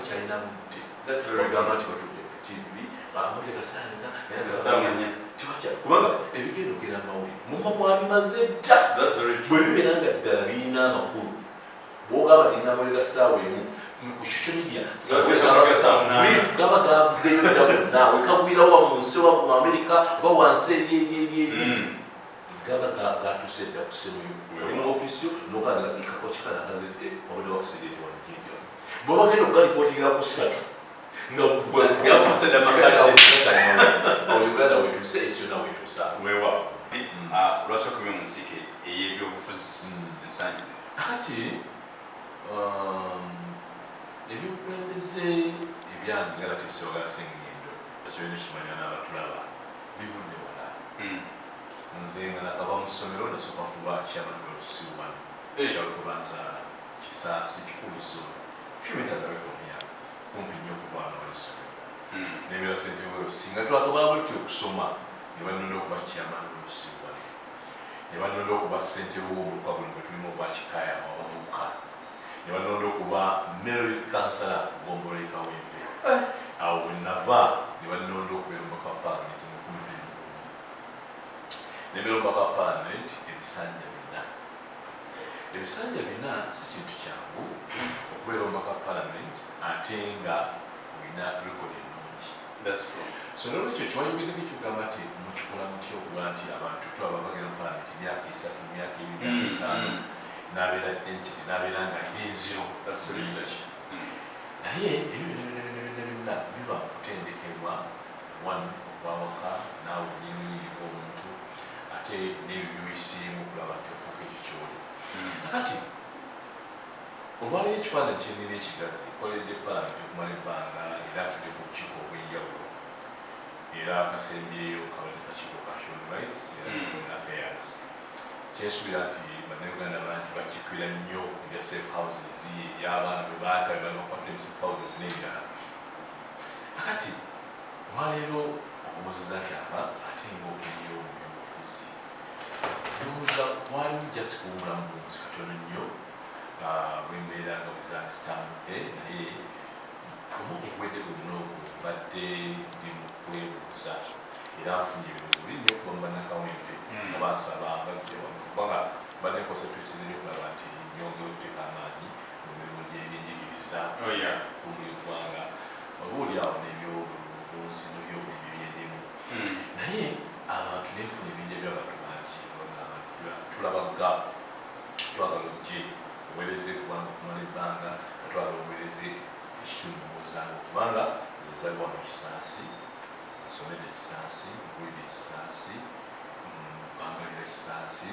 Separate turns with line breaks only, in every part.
China
that's very
dramatic TV amuli kasanga kubanga ebigendo gera mawuli mumma mwali mazedda
that's very true
bwe biberanga ddala birina amakulu bwogamba tirina mulega saawa emu ku social media brief gaba gavuddeyo gonna wekaviirawo wa mu nsi wa mu America oba wansi eri gaba gatuse dda ku ssimu yo oli mu ofisi yo noganda ikako kikalagaze obadde wakusedde wanagenja bwe bagenda okugalipootinga ku ssatu nga
yafusedde amakati
Uganda wetuuse esiyona wetuusa
wewa lwaki okumye mu nsiike ey'ebyobufuzi ensangi zino
ati ebyokulembeze ebyange nga batisogalasenngendo kyolina kimanya n'abatulaba bivudde wala nze nga nakava mu ssomero nasooka kuba chairman olusiwano ekyalukubanza kisaasi kikulu zone few meters away from here kumpi nnyo okuvaana walusomero nemera sente werosinga twakabala bulti okusoma ne banonda okuba chairman olusiwano ne banonda okuba ssente w'omuluka guno bwe tulimu obwakikaaya abavubuka ne banonda okuba Melrith Councillor Gombole Kawempe awo bwe nava ne banonda okubeera omubaka wa Parliament nebeera omubaka wa Parliament ebisanja bina si kintu kyangu okubeera omubaka wa Parliament ate nga olina rekodi ennungi so nolwekyo kiwanyumideko kyogamba nti mukikola mutya okuba nti abantu twaba bagenda mu Parliament emyaka 3 myaka 2 n'abeera entity n'abeera nga alina enziro naye ebyo byonna biba kutendekebwa okwawaka naawe nyininyini omuntu ate n'ebyoyisiimu okulaba nti ofuuka ekyo kyoli akati olwaleero ekifaananyi kyenina ekigazi koledde Parliament okumala ebbanga era atudde ku bukiiko obw'enjawulo era akasembyeyo kabadde kakiiko ka human rights era foreign affairs kyensuubira nti bannayuganda bangi bakikwira nnyo ebya safe houses eby'abaana bwe baaka bebalibakwatira mu safe houses n'ebirala akati olwaleero okubuuziza nti aba ate ngaokeriyo mu byobufuzi ndowooza walimu jasi kuwumulamu bunsi katono nnyo bwembeera nga bwezazitambudde naye omwaka oguwedde gonna ogwo badde ndi mu kwebuuza era nfunye ebibuuzo buli nnyo okuba mu bannakawempe nga bansaba kubanga badde concentrate ziri okulaba nti nyongewo okuteeka amaanyi mu mirimu gy'ebyenjigiriza kumuli eggwanga obaoli awo n'ebyobulunzi n'ebyobulimi by'endimu naye abantu nefuna ebinja by'abantu bangi tulaba gap twagala ojje owereze eggwanga okumala ebbanga twagala owereze ekitundu muwozanga kubanga zezaliwa mu Kisaasi nsomedde Kisaasi mpulidde Kisaasi mpangalira Kisaasi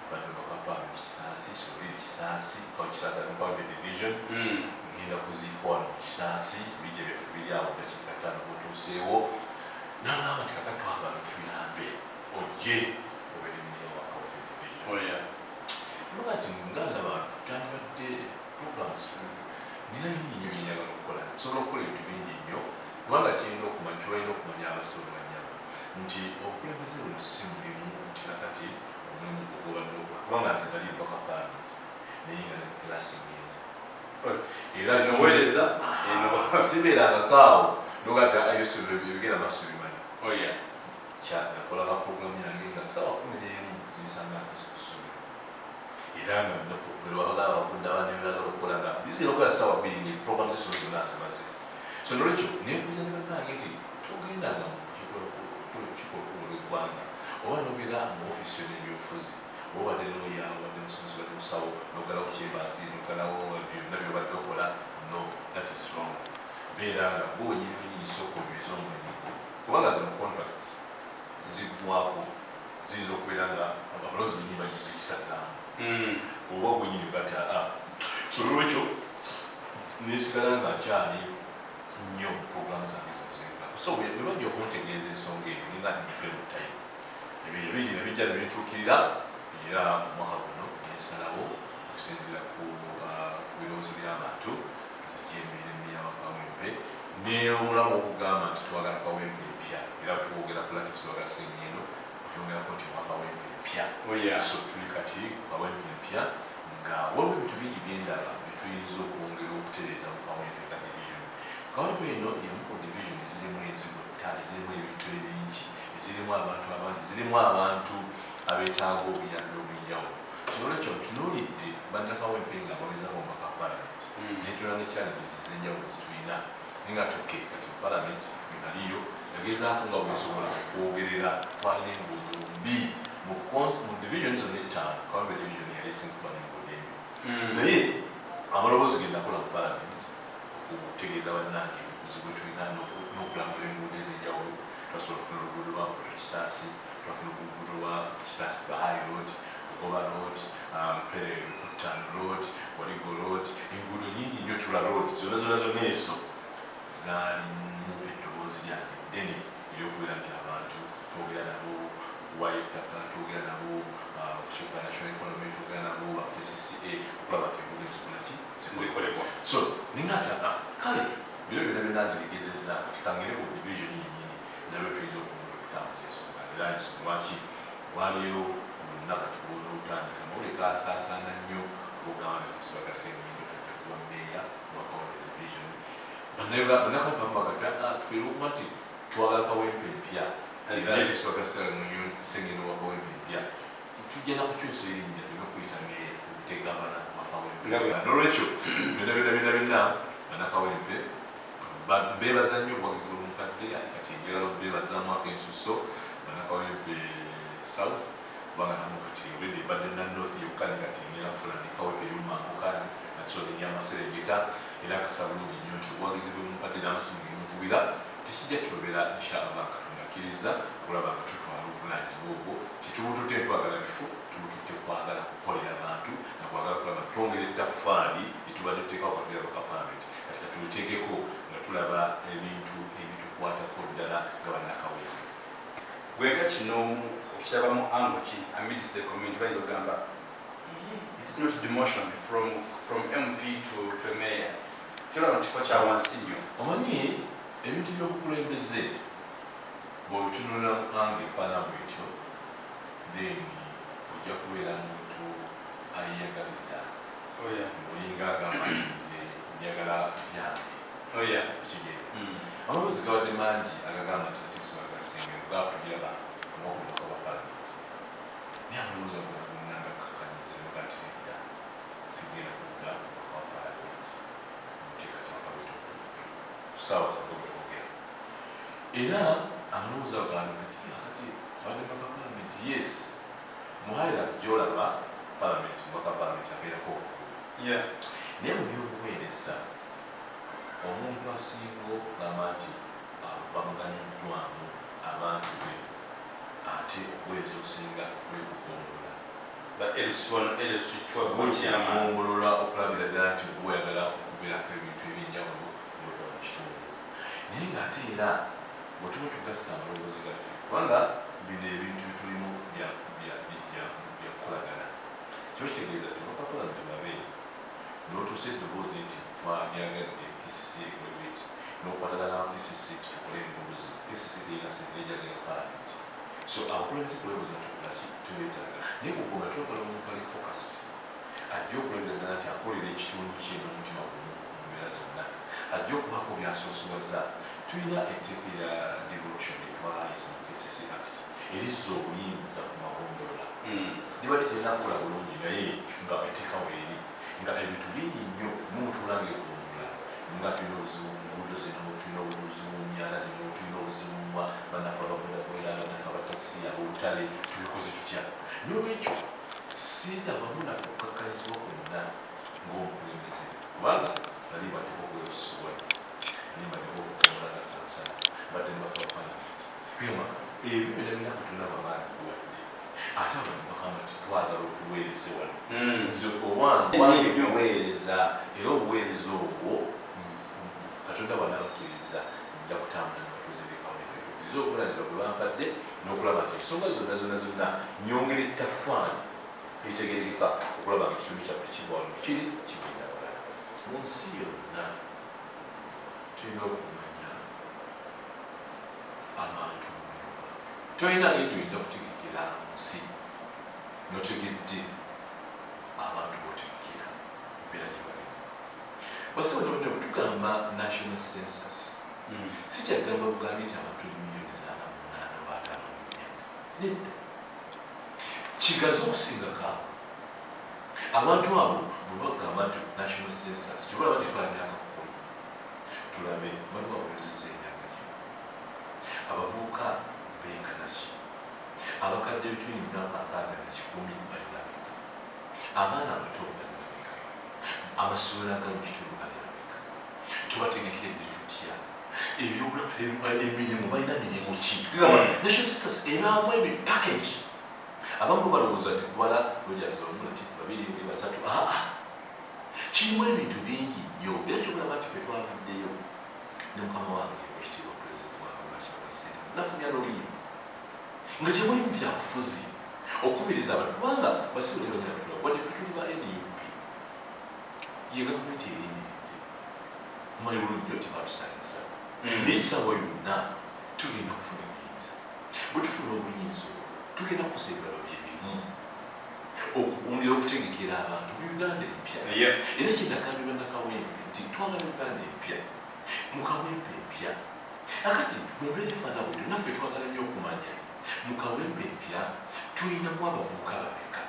badde bakapa mu Kisaasi sobulire Kisaasi Kisaasi Empowerment Division ngenda kuziikwa wano mu Kisaasi bijja byaffe biri awo dakiika 5 bwotuuseewo nangamba nti kaka twagala tuyambe ojje obeere munya wa Empowerment Division noga nti ngandaba tutandibadde programs nina bingi nnyo byenyagala okukola nsobola okukola ebintu bingi nnyo kubanga kyolina okumanya abasomi banyama nti obukulembeze buno si mulimu nti nakati omulimu ogobadde okola kubanga nze nali mpaka Parliament naye nga ne class ngenda era
noweereza
sibeerangakaawo noga nti ayosomero ebigenda maaso bimanyi nakola ba programu yange nga ssaawa 11 zinsanga kusomero era nga abakunda abanebagala okukola nga bizigenda okukola ssaawa 2 nga program zisolo zonna azimaze so nolwekyo nebuuza ne bannange nti togendanga mu kiko lw'eggwanga oba nobeera mu ofiisi yo n'ebyobufuzi oba obadde looya obadde musomesa obadde musawo nogalawo kyebaazi nogalawo byonna byobadde okola no that is wrong beera nga gwe wenyini sooka onyweza omulimu kubanga zino contracts ziggwako ziyinza okubeera nga abalozi benyini banyiza ekisazaamu oba gwenyini ogati so olwekyo nesigala nga nkyali nnyo programu zange zozenga so webajja okuntegeeza ensonga eyo ninga njipe mu time ebyo bingi nebijja nebintuukirira era omwaka guno nensalawo okusinziira ku birowoozo by'abantu zikyembeera emmeya wa Kawempe n'omulamu okugamba nti twagala Kawempe empya era tuwogera ku Latif Ssebagasengendo oyongerako nti wa Kawempe empya so tuli kati Kawempe empya nga waliwo ebintu bingi byendaba byetuyinza okwongera okutereeza mu Kawempe ka division Kawempe eno emu ku division ezirimu enzigotta, ezirimu ebintu ebingi, ezirimu abantu abangi, ezirimu abantu abeetaaga obuyambi obw'enjawulo. Kyolwekyo tunuulidde bannakawempe nga bawezaako omubaka Parliament netulaba ne challenges ez'enjawulo zitulina naye nga tukke kati Parliament enaliyo yagezaako nga bwesobola okwogerera twalina enguudo mbi mu division zonna ettaano. Kawempe division yali esinga n'enguudo embi naye amaloboozi gendakola mu Parliament okutegeeza bannange obukuzi bwe tulina n'okulambula enguudo ez'enjawulo. Twasobola okufuna oluguudo lwa Kisaasi, twafuna oluguudo lwa Kisaasi Bahai Road, Oba Road, Perere Kutano Road, Waligo Road, enguudo nyingi nnyo Tula Road, zonna ezo zaalimu eddoboozi lyange ddene ery'okubeera nti abantu twogera nabo okuwaayo ettaka, twogera nabo okukiuka national economy, twogera nabo ba KCCA okulaba nti enguudo ezikola ki zikolebwa. So ningaata kale biro byonna byonna ngirigezezza kati kangere ku division yennyini nalwe tuyinza okutambuza ensonga era ensonga lwaki waleero nakati kuona otandika mawule gasaasaana nnyo ogamba nti tusibagasenyindo fedde kuba mmeeya wa Kawempe division bannakawempe bagata tufeera okuba nti twagala Kawempe empya era tusibagasenyindo wa Kawempe empya tujja nakukyusa erinnya tulina okuyita meeya tuyite gavana wa Kawempe. N'olwekyo byonna bannakawempe beebaza nnyo obuwagizi bw'omukadde ate kati njagala okubeebazaamu ak'ensuso bannakawempe South kubanga namwe kati already badde na North yokka ne kati ngera kufuna ne Kawempe y'omumambuka nakyo n'Amaserengeta era akasa bulungi nnyo nti obuwagizi bw'omukadde n'amasimu gemunkubira tekijja tubeera inshallah Katonda akkiriza okulaba nga tutwala obuvunaanyizibwa obwo titubututte twagala bifo tubututte kwagala kukolera abantu nakwagala kulaba twongera ettaffaali litubadde tuteekawo katuyaba ka Parliament kati katuliteekeko nga tulaba ebintu ebitukwatako ddala nga bannakawempe.
Gweka kino okirabamu ango ki amidst the community bayinza okugamba it's not demotion from MP to a mayor kiraba kifo kya wansi nnyo.
Omanyi ebintu by'obukulembeze bw'obitunulira mu ango efaana bwetyo then ojja kubeera muntu ayeyagaliza olinga agamba nti nze njagala byange ekigere amaloboozi gabadde mangi agagamba nti ate tusobola gasengero gaba tugiraba omwokuluka wa Parliament naye amaloboozi agona gonnanga kakkanyiza nebaga nti nedda sigenda kudda wa Parliament muteekateeka bwetu tusaawa zago bwetwogera era amaloboozi agamba nti akati twadde mpaka Parliament yes muhaira gyolaba Parliament mpaka Parliament abeerako naye mu byobuweereza omuntu asinga okugamba nti bamuganiddwamu abantu be ate okuweereza okusinga kuli kugongola kugongola okulabira ddala nti oyagala okubeerako ebintu ebyenjawulo byokola mu kitundu naye ng'ate era bwe tuba tugassa amaloboozi gaffe kubanga bino ebintu bitulimu byakukolagana kiba kitegeeza nti baka Parliament babe n'otuusa eddoboozi nti twandyagadde KCCA ekolebweti n'okwatagana na KCCA tukole enguudo zino KCCA terina sente ejagala Parliament so abakulembeze kulembeza tukolaki tubeetaaga naye kugomba twagala omuntu ali focused ajja okulabira ddala nti akolera ekitundu kye n'omutima gumu mu mbeera zonna ajja okubaako byasoosebwaza. Tulina etteeka erya devolution etwayisa mu KCCA Act erizza obuyinza ku magombolola liba terina kukola bulungi naye nga etteeka weeri nga ebintu bingi nnyo mutuula ng'egombolola nga tulina obuzibu mu nguudo zino tulina obuzibu mu myala zino tulina obuzibu mu bannafe ababodaboda bannafe abatakisi ab'olutale tubikoze tutya n'olwekyo sinza wamu nakukkakkanyizibwa kwonna ng'omukulembeze kubanga nali baddeko okwebusigwa nali baddeko okukomola nga kansala badde ne bakaba Parliament ebyo byonna birina kutuna babaali kuwadde ate abantu bakamba nti twagala otuweereze wano nze owange obuweereza era obuweereza obwo Katonda bw'anabakkiriza nja kutambula n'abatuuze b'Ekawempe tukkiriza obuvunaanyizibwa bwe bampadde n'okulaba nti ensonga zonna nyongera ettaffaali eritegerekeka okulaba nga ekitundu kyaffe kiva wano kiri kigenda walala. Mu nsi yonna tulina okumanya abantu tolina ngeri oyinza kutegekera nsi n'otegedde abantu b'otegekera embeera gye balimu wasiwo nabona bwetugamba national census sikyagamba bugambi nti abantu miliyoni zaana munaana baatano mu myaka nedda kigazi okusingako abantu abo bwe bagamba nti national census kyobalaba nti twala myaka 10 tulabe baliwo abawezezza emyaka gino abavubuka benkanaki abakadde between myaka 60 balirabika abaana abato balirabika amasomero agamu kitundu balirabika tubategekedde tutya emirimu balina mirimu ki national census ebaamu ebi package abamu balowooza nti kubala rojaza omulatifu 2 3 kirimu ebintu bingi nnyo era kyokulaba nti ffe twavuddeyo ne mukama wange ekitiibwa pulezidenti wabakibaisente nafunya loliyo nga temulimu byabufuzi okubiriza abantu kubanga basibe ne banyabatula wadde ffe tuli ba NUP ye gavumenti eriyimiridde mumanyi bulungi nnyo tibatusanyisa n'essaawa yonna tugenda kufuna obuyinza bwe tufuna obuyinza tugenda kukosa ebiralo by'ebimu okuwongera okutegekera abantu mu Uganda empya era kyendagambibwa nakawempe nti twagala Uganda empya mu kawempe empya akati mu mbeera efaana bwetyo naffe twagala nnyo okumanya mu kawempe empya tulinamu abavubuka bameka